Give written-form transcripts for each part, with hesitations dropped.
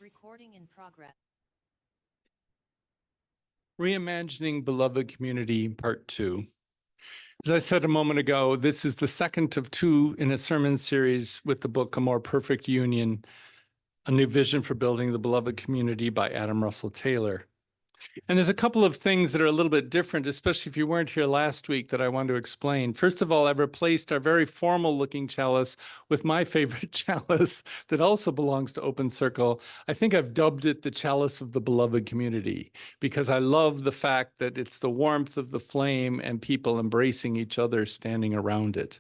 Recording in progress. Reimagining Beloved Community, Part 2. As I said a moment ago, this is the second of two in a sermon series with the book A More Perfect Union, A New Vision for Building the Beloved Community by Adam Russell Taylor. And there's a couple of things that are a little bit different, especially if you weren't here last week, that I want to explain. First of all, I've replaced our very formal-looking chalice with my favorite chalice that also belongs to Open Circle. I think I've dubbed it the Chalice of the Beloved Community because I love the fact that it's the warmth of the flame and people embracing each other standing around it.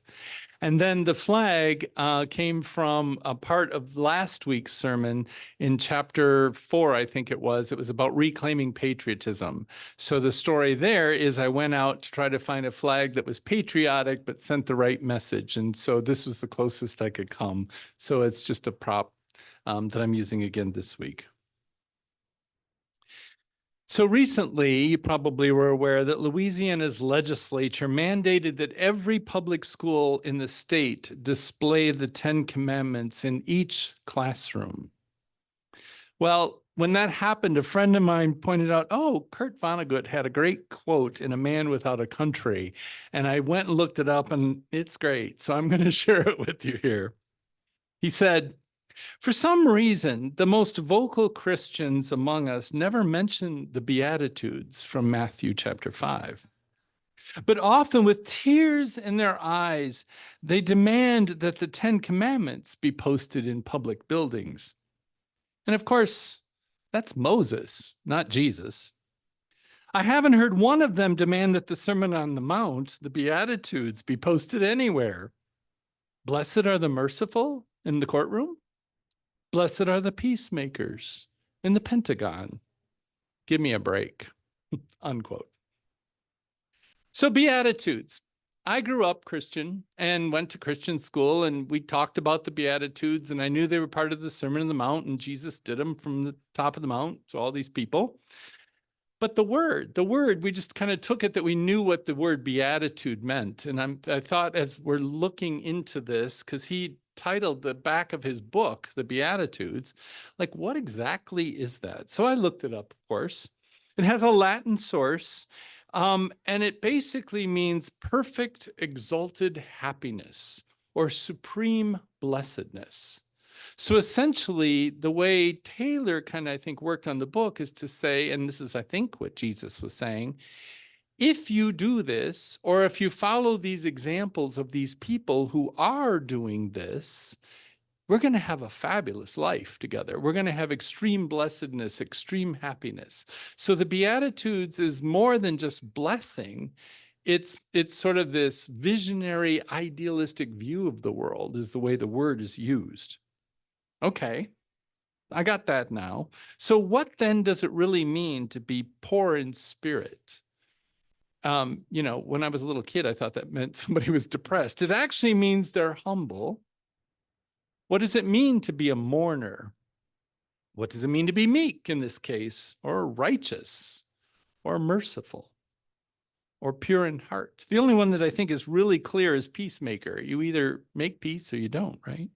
And then the flag came from a part of last week's sermon in chapter 4, I think it was. It was about reclaiming patriotism. So the story there is I went out to try to find a flag that was patriotic but sent the right message. And so this was the closest I could come. So it's just a prop that I'm using again this week. So recently, you probably were aware that Louisiana's legislature mandated that every public school in the state display the 10 Commandments in each classroom. Well, when that happened, a friend of mine pointed out, oh, Kurt Vonnegut had a great quote in A Man Without a Country. And I went and looked it up, and it's great. So I'm going to share it with you here. He said, for some reason, the most vocal Christians among us never mention the Beatitudes from Matthew chapter 5. But often with tears in their eyes, they demand that the 10 Commandments be posted in public buildings. And of course, that's Moses, not Jesus. I haven't heard one of them demand that the Sermon on the Mount, the Beatitudes, be posted anywhere. Blessed are the merciful in the courtroom. Blessed are the peacemakers in the Pentagon. Give me a break, unquote. So Beatitudes. I grew up Christian and went to Christian school, and we talked about the Beatitudes, and I knew they were part of the Sermon on the Mount, and Jesus did them from the top of the mount to all these people. But the word, we just kind of took it that we knew what the word beatitude meant. And I thought as we're looking into this, because he titled the back of his book, The Beatitudes, like what exactly is that? So I looked it up, of course. It has a Latin source, and it basically means perfect exalted happiness or supreme blessedness. So essentially, the way Taylor kind of, I think, worked on the book is to say, and this is, I think, what Jesus was saying, if you do this, or if you follow these examples of these people who are doing this, we're going to have a fabulous life together. We're going to have extreme blessedness, extreme happiness. So the Beatitudes is more than just blessing. It's sort of this visionary, idealistic view of the world is the way the word is used. Okay, I got that now. So what then does it really mean to be poor in spirit? When I was a little kid, I thought that meant somebody was depressed. It actually means they're humble. What does it mean to be a mourner? What does it mean to be meek in this case, or righteous, or merciful, or pure in heart? The only one that I think is really clear is peacemaker. You either make peace or you don't, right?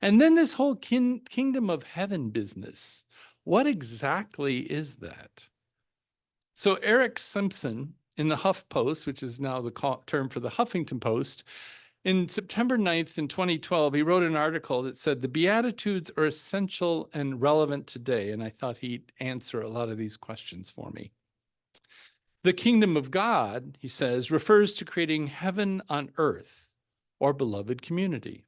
And then this whole kingdom of heaven business. What exactly is that? So Eric Simpson in the HuffPost, which is now the term for the Huffington Post, in September 9th in 2012, he wrote an article that said the Beatitudes are essential and relevant today. And I thought he'd answer a lot of these questions for me. The kingdom of God, he says, refers to creating heaven on earth or beloved community.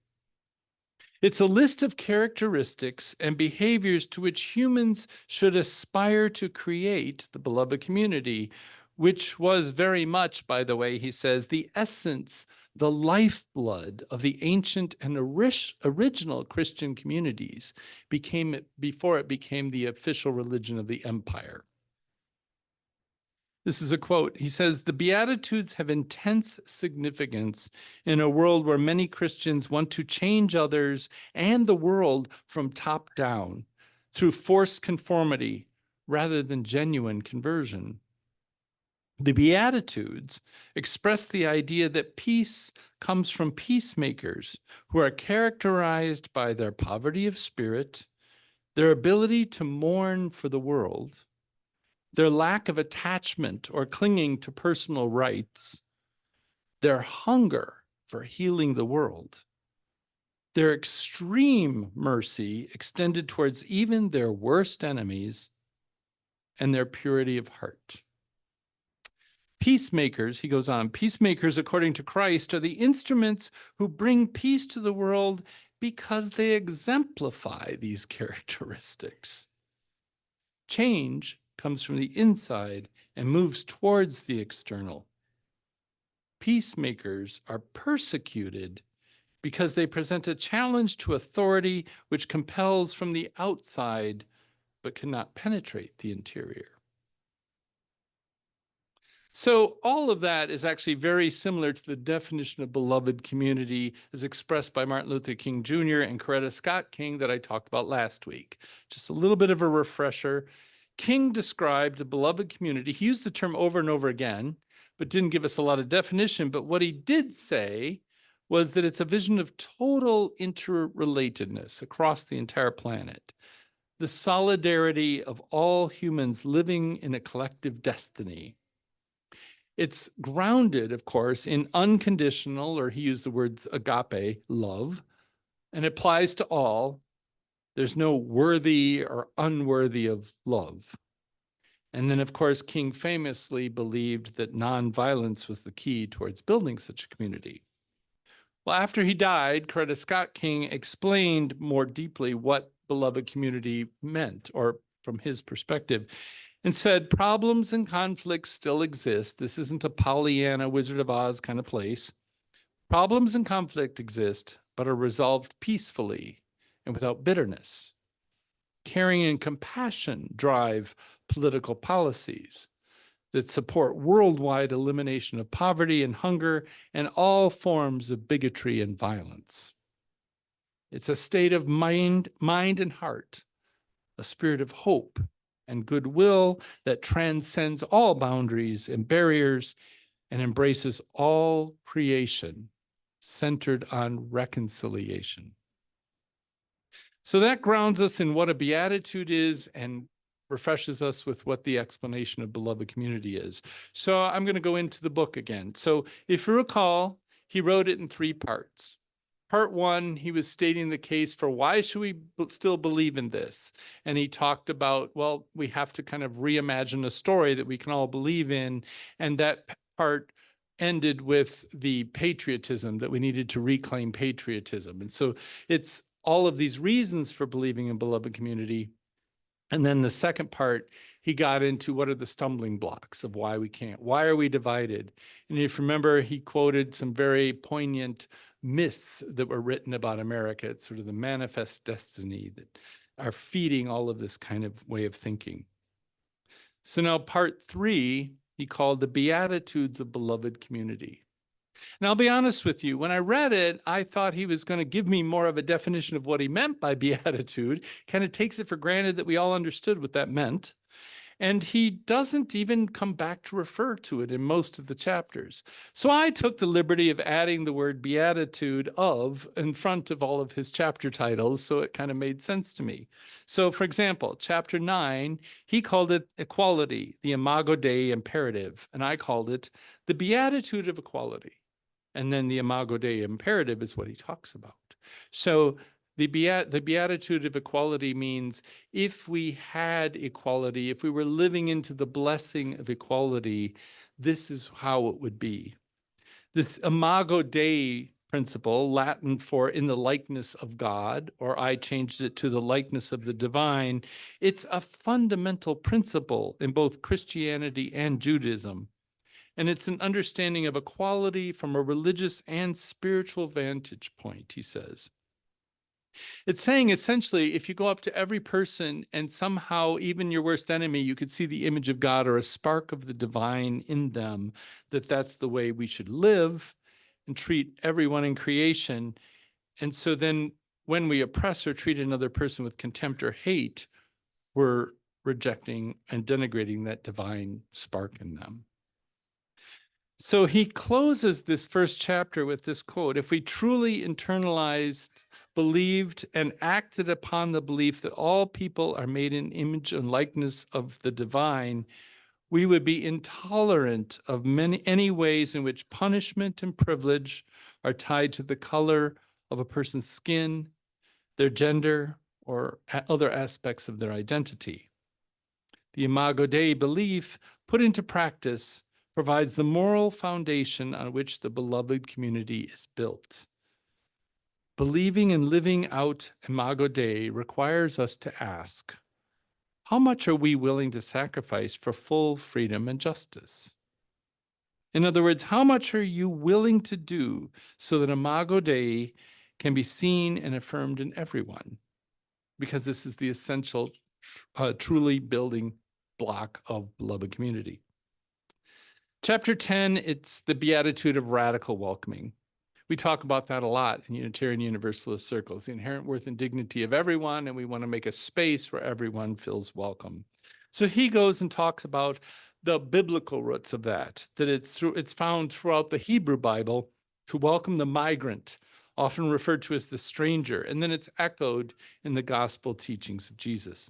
It's a list of characteristics and behaviors to which humans should aspire to create the beloved community, which was very much, by the way, he says, the essence, the lifeblood of the ancient and original Christian communities before it became the official religion of the empire. This is a quote. He says, the Beatitudes have intense significance in a world where many Christians want to change others and the world from top down through forced conformity rather than genuine conversion. The Beatitudes express the idea that peace comes from peacemakers who are characterized by their poverty of spirit, their ability to mourn for the world, their lack of attachment or clinging to personal rights, their hunger for healing the world, their extreme mercy extended towards even their worst enemies, and their purity of heart. Peacemakers, he goes on, peacemakers, according to Christ, are the instruments who bring peace to the world because they exemplify these characteristics. Change comes from the inside and moves towards the external. Peacemakers are persecuted because they present a challenge to authority which compels from the outside but cannot penetrate the interior. So all of that is actually very similar to the definition of beloved community as expressed by Martin Luther King Jr. and Coretta Scott King that I talked about last week. Just a little bit of a refresher. King described the beloved community. He used the term over and over again, but didn't give us a lot of definition. But what he did say was that it's a vision of total interrelatedness across the entire planet. The solidarity of all humans living in a collective destiny. It's grounded, of course, in unconditional, or he used the words agape, love, and applies to all. There's no worthy or unworthy of love. And then, of course, King famously believed that nonviolence was the key towards building such a community. Well, after he died, Coretta Scott King explained more deeply what beloved community meant, or from his perspective, and said problems and conflicts still exist. This isn't a Pollyanna, Wizard of Oz kind of place. Problems and conflict exist, but are resolved peacefully and without bitterness. Caring and compassion drive political policies that support worldwide elimination of poverty and hunger and all forms of bigotry and violence. It's a state of mind and heart, a spirit of hope and goodwill that transcends all boundaries and barriers and embraces all creation, centered on reconciliation. So that grounds us in what a beatitude is and refreshes us with what the explanation of beloved community is. So I'm going to go into the book again. So if you recall, he wrote it in 3 parts. Part 1, he was stating the case for why should we still believe in this? And he talked about, well, we have to kind of reimagine a story that we can all believe in. And that part ended with the patriotism, that we needed to reclaim patriotism. And so it's all of these reasons for believing in beloved community. And then the second part, he got into what are the stumbling blocks of why we can't, why are we divided? And if you remember, he quoted some very poignant myths that were written about America. It's sort of the manifest destiny that are feeding all of this kind of way of thinking. So now part 3, he called the Beatitudes of Beloved Community. And I'll be honest with you, when I read it, I thought he was going to give me more of a definition of what he meant by beatitude, kind of takes it for granted that we all understood what that meant. And he doesn't even come back to refer to it in most of the chapters. So I took the liberty of adding the word beatitude of in front of all of his chapter titles, so it kind of made sense to me. So for example, chapter 9, he called it equality, the Imago Dei imperative, and I called it the beatitude of equality. And then the Imago Dei imperative is what he talks about. So the beatitude of equality means if we had equality, if we were living into the blessing of equality, this is how it would be. This Imago Dei principle, Latin for in the likeness of God, or I changed it to the likeness of the divine, it's a fundamental principle in both Christianity and Judaism. And it's an understanding of equality from a religious and spiritual vantage point, he says. It's saying essentially, if you go up to every person and somehow even your worst enemy, you could see the image of God or a spark of the divine in them, that's the way we should live and treat everyone in creation. And so then when we oppress or treat another person with contempt or hate, we're rejecting and denigrating that divine spark in them. So he closes this first chapter with this quote: if we truly internalized believed and acted upon the belief that all people are made in image and likeness of the divine, we would be intolerant of any ways in which punishment and privilege are tied to the color of a person's skin, their gender, or other aspects of their identity. The Imago Dei belief, put into practice, provides the moral foundation on which the beloved community is built. Believing and living out Imago Dei requires us to ask, how much are we willing to sacrifice for full freedom and justice? In other words, how much are you willing to do so that Imago Dei can be seen and affirmed in everyone? Because this is the essential, truly building block of beloved community. Chapter 10, it's the beatitude of radical welcoming. We talk about that a lot in Unitarian Universalist circles, the inherent worth and dignity of everyone, and we want to make a space where everyone feels welcome. So he goes and talks about the biblical roots of that it's found throughout the Hebrew Bible to welcome the migrant, often referred to as the stranger, and then it's echoed in the gospel teachings of Jesus.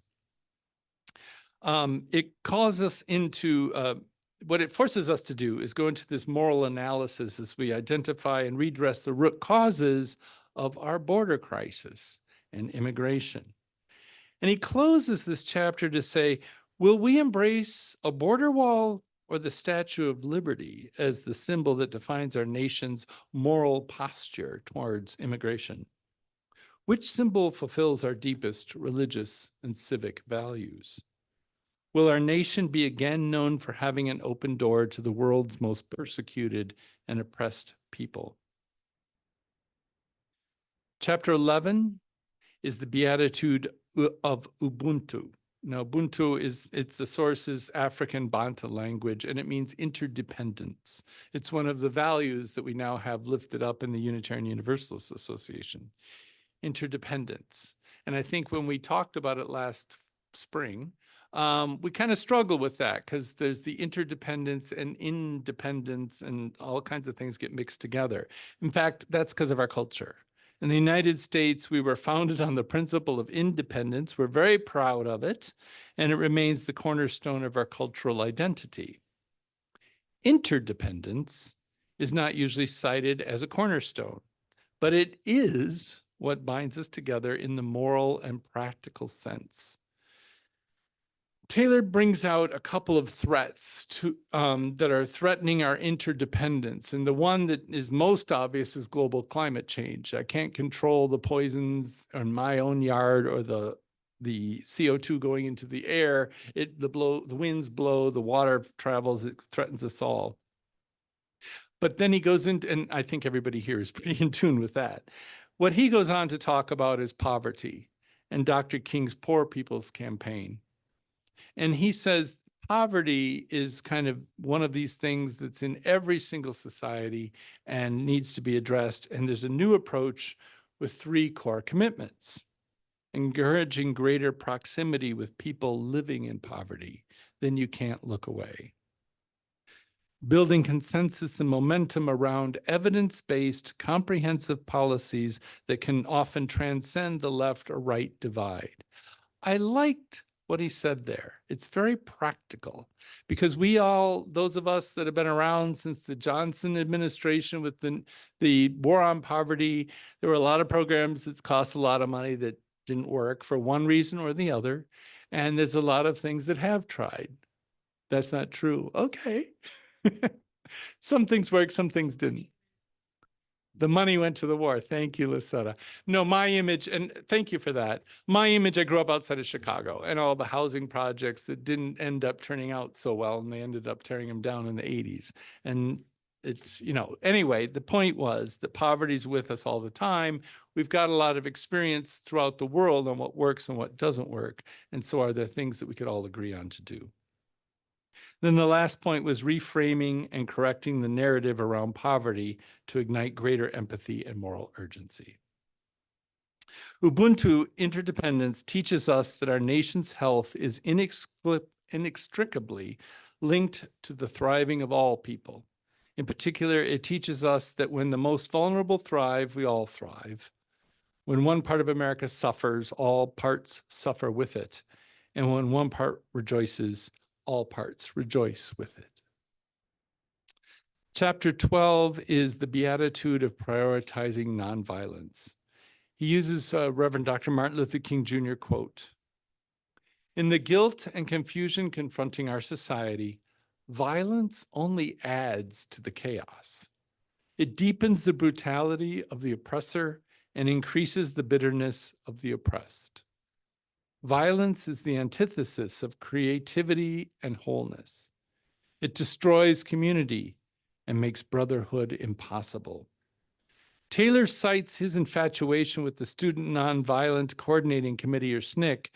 It calls us into what it forces us to do is go into this moral analysis as we identify and redress the root causes of our border crisis and immigration. And he closes this chapter to say, will we embrace a border wall or the Statue of Liberty as the symbol that defines our nation's moral posture towards immigration? Which symbol fulfills our deepest religious and civic values? Will our nation be again known for having an open door to the world's most persecuted and oppressed people? Chapter 11 is the beatitude of Ubuntu. Now, Ubuntu it's the source is African Bantu language, and it means interdependence. It's one of the values that we now have lifted up in the Unitarian Universalist Association, interdependence. And I think when we talked about it last spring, we kind of struggle with that because there's the interdependence and independence and all kinds of things get mixed together. In fact, that's because of our culture. In the United States, we were founded on the principle of independence. We're very proud of it, and it remains the cornerstone of our cultural identity. Interdependence is not usually cited as a cornerstone, but it is what binds us together in the moral and practical sense. Taylor brings out a couple of threats that are threatening our interdependence. And the one that is most obvious is global climate change. I can't control the poisons in my own yard or the CO2 going into the air. The winds blow, the water travels, it threatens us all. But then he goes into, and I think everybody here is pretty in tune with that. What he goes on to talk about is poverty and Dr. King's Poor People's Campaign. And he says poverty is kind of one of these things that's in every single society and needs to be addressed. And there's a new approach with 3 core commitments: encouraging greater proximity with people living in poverty, then you can't look away. Building consensus and momentum around evidence-based, comprehensive policies that can often transcend the left or right divide. I liked what he said there. It's very practical because we all, those of us that have been around since the Johnson administration with the war on poverty, there were a lot of programs that cost a lot of money that didn't work for one reason or the other. And there's a lot of things that have tried. That's not true. Okay. Some things worked, some things didn't. The money went to the war. Thank you, Lucetta. No, my image, and thank you for that. My image, I grew up outside of Chicago and all the housing projects that didn't end up turning out so well, and they ended up tearing them down in the 80s. And it's, anyway, the point was that poverty's with us all the time. We've got a lot of experience throughout the world on what works and what doesn't work. And so are there things that we could all agree on to do. Then the last point was reframing and correcting the narrative around poverty to ignite greater empathy and moral urgency. Ubuntu interdependence teaches us that our nation's health is inextricably linked to the thriving of all people. In particular, it teaches us that when the most vulnerable thrive, we all thrive. When one part of America suffers, all parts suffer with it. And when one part rejoices, all parts rejoice with it. Chapter 12 is the beatitude of prioritizing nonviolence. He uses Reverend Dr. Martin Luther King Jr. quote, "In the guilt and confusion confronting our society, violence only adds to the chaos. It deepens the brutality of the oppressor and increases the bitterness of the oppressed. Violence is the antithesis of creativity and wholeness. It destroys community and makes brotherhood impossible." Taylor cites his infatuation with the Student Nonviolent Coordinating Committee, or SNCC,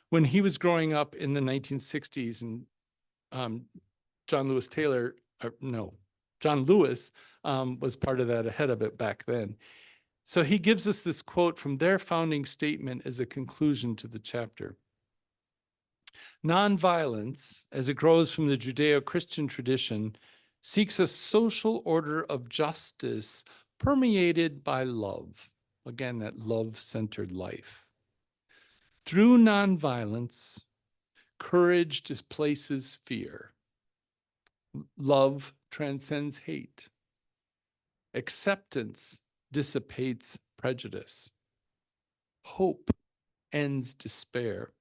when he was growing up in the 1960s, and John Lewis was part of that, ahead of it back then. So he gives us this quote from their founding statement as a conclusion to the chapter. Nonviolence, as it grows from the Judeo-Christian tradition, seeks a social order of justice permeated by love. Again, that love-centered life. Through nonviolence, courage displaces fear. Love transcends hate. Acceptance dissipates prejudice. Hope ends despair.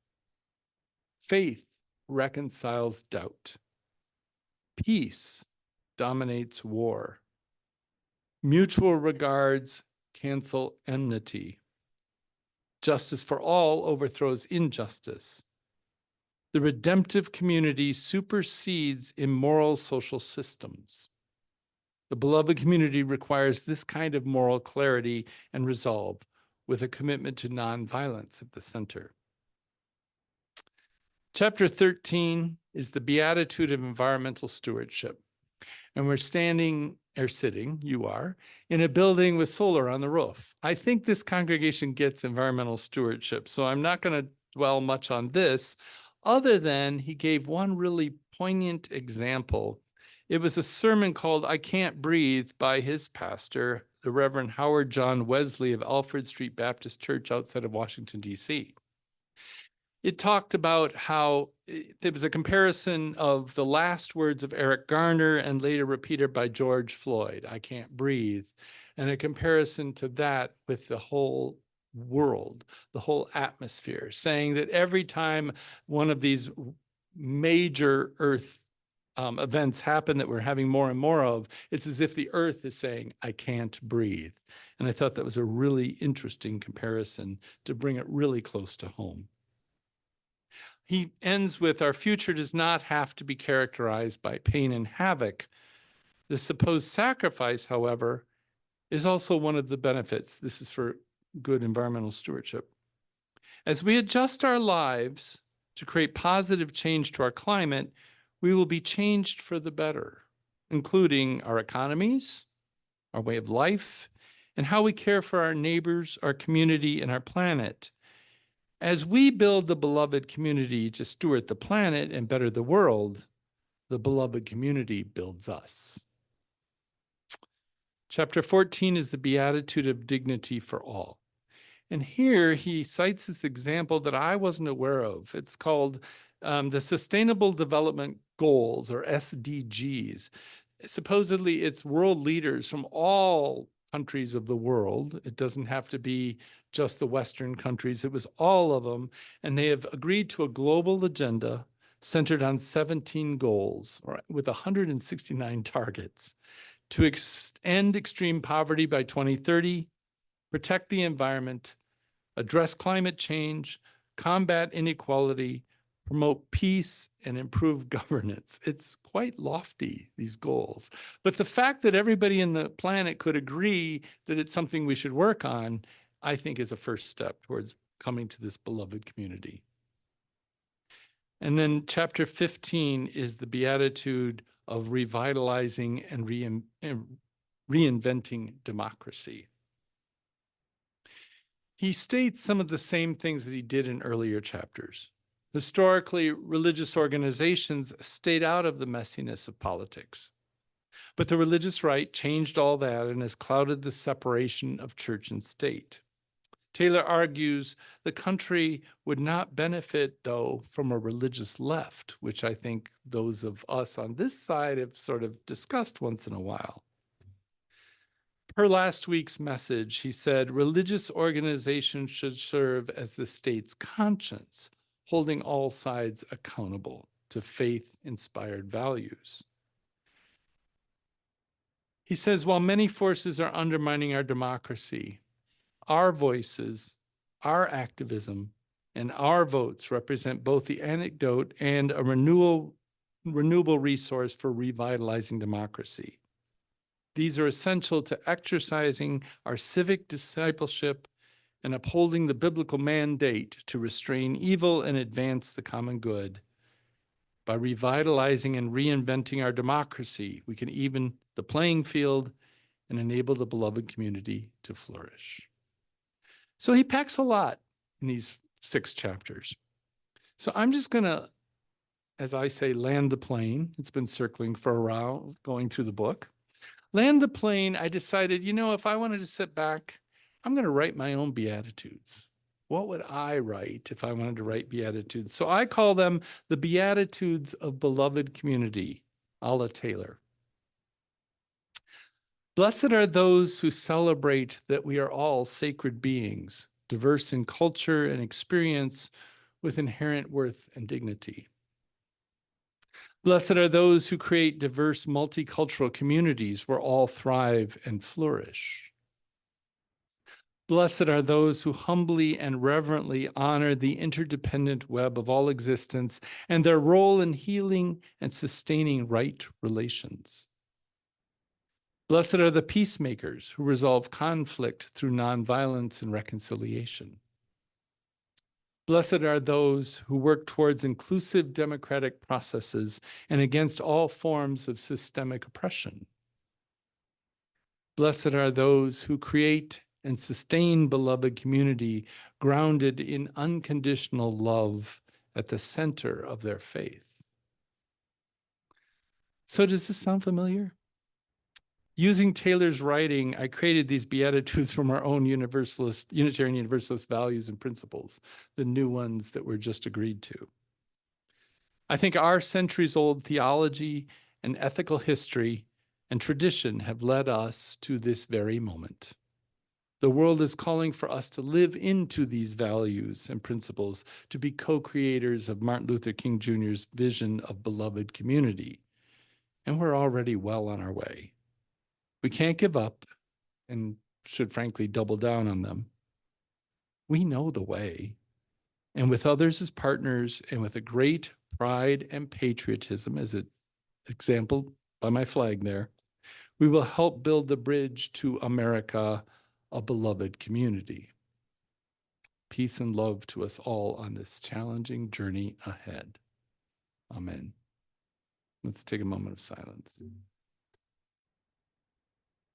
Faith reconciles doubt. Peace dominates war. Mutual regards cancel enmity. Justice for all overthrows injustice. The redemptive community supersedes immoral social systems. The beloved community requires this kind of moral clarity and resolve, with a commitment to nonviolence at the center. Chapter 13 is the beatitude of environmental stewardship. And we're sitting, you are, in a building with solar on the roof. I think this congregation gets environmental stewardship, so I'm not going to dwell much on this, other than he gave one really poignant example. It was a sermon called "I Can't Breathe" by his pastor, the Reverend Howard John Wesley of Alfred Street Baptist Church outside of Washington, D.C. It talked about how there was a comparison of the last words of Eric Garner and later repeated by George Floyd, "I can't breathe," and a comparison to that with the whole world, the whole atmosphere, saying that every time one of these major Earth events happen that we're having more and more of, it's as if the Earth is saying, "I can't breathe." And I thought that was a really interesting comparison to bring it really close to home. He ends with, "Our future does not have to be characterized by pain and havoc. The supposed sacrifice, however, is also one of the benefits." This is for good environmental stewardship. "As we adjust our lives to create positive change to our climate, we will be changed for the better, including our economies, our way of life, and how we care for our neighbors, our community, and our planet. As we build the beloved community to steward the planet and better the world, the beloved community builds us." Chapter 14 is the beatitude of dignity for all. And here he cites this example that I wasn't aware of. It's called the Sustainable Development Goals, or SDGs. Supposedly, it's world leaders from all countries of the world. It doesn't have to be just the Western countries. It was all of them. And they have agreed to a global agenda centered on 17 goals, with 169 targets, to end extreme poverty by 2030, protect the environment, address climate change, combat inequality, promote peace, and improve governance. It's quite lofty, these goals. But the fact that everybody in the planet could agree that it's something we should work on, I think, is a first step towards coming to this beloved community. And then chapter 15 is the beatitude of revitalizing and reinventing democracy. He states some of the same things that he did in earlier chapters. Historically, religious organizations stayed out of the messiness of politics. But the religious right changed all that and has clouded the separation of church and state. Taylor argues the country would not benefit, though, from a religious left, which I think those of us on this side have sort of discussed once in a while. Per last week's message, he said, religious organizations should serve as the state's conscience, holding all sides accountable to faith-inspired values. He says, while many forces are undermining our democracy, our voices, our activism, and our votes represent both the antidote and a renewable resource for revitalizing democracy. These are essential to exercising our civic discipleship and upholding the biblical mandate to restrain evil and advance the common good. By revitalizing and reinventing our democracy, we can even the playing field and enable the beloved community to flourish. So he packs a lot in these 6 chapters. So I'm just going to, as I say, land the plane. It's been circling for a while, going through the book. Land the plane, I decided, if I wanted to sit back, I'm going to write my own Beatitudes. What would I write if I wanted to write Beatitudes? So I call them the Beatitudes of Beloved Community, a la Taylor. Blessed are those who celebrate that we are all sacred beings, diverse in culture and experience, with inherent worth and dignity. Blessed are those who create diverse multicultural communities where all thrive and flourish. Blessed are those who humbly and reverently honor the interdependent web of all existence and their role in healing and sustaining right relations. Blessed are the peacemakers who resolve conflict through nonviolence and reconciliation. Blessed are those who work towards inclusive democratic processes and against all forms of systemic oppression. Blessed are those who create and sustain beloved community grounded in unconditional love at the center of their faith. So does this sound familiar? Using Taylor's writing, I created these Beatitudes from our own Unitarian Universalist values and principles, the new ones that were just agreed to. I think our centuries-old theology and ethical history and tradition have led us to this very moment. The world is calling for us to live into these values and principles, to be co-creators of Martin Luther King Jr.'s vision of beloved community. And we're already well on our way. We can't give up and should frankly double down on them. We know the way. And with others as partners and with a great pride and patriotism, as an example by my flag there, we will help build the bridge to America, a beloved community. Peace and love to us all on this challenging journey ahead. Amen. Let's take a moment of silence.